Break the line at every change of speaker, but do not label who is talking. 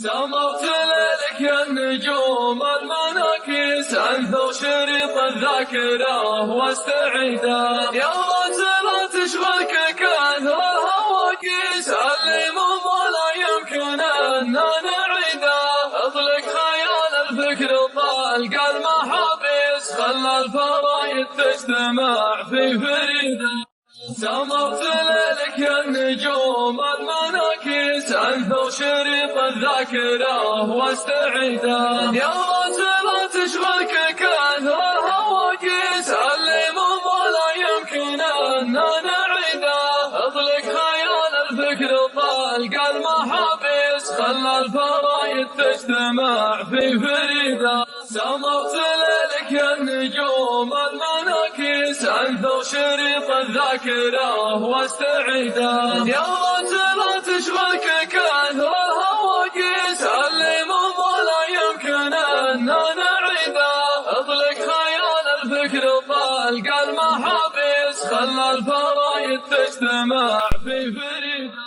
سمرت ليلك يا النجوم المناكيس انثر شريط الذاكرة واستعيدا يا رجل تشغلك كثر الهواكيس اللي مضى لا يمكن ان نعيدا اطلق خيال الفكر طلق المحابيس خلى الفرايد تجتمع في فريده سمرت ليلك يا النجوم المناكيس انثر شريط الذاكرة واستعيدا يا رجل تشغلك كثر الهواكيس اللي مضى لا يمكن ان نعيدا اطلق خيال الفكر طلق المحابيس خلى الفرايد تجتمع في فريده سمرت ليلك يا النجوم المناكيس انثر شريط الذاكرة واستعيدا يا رجل تشغلك كثر الهواكيس اللي مضى لا يمكن ان نعيدا اطلق خيال الفكر طلق المحابيس خلى الفرايد تجتمع في فريده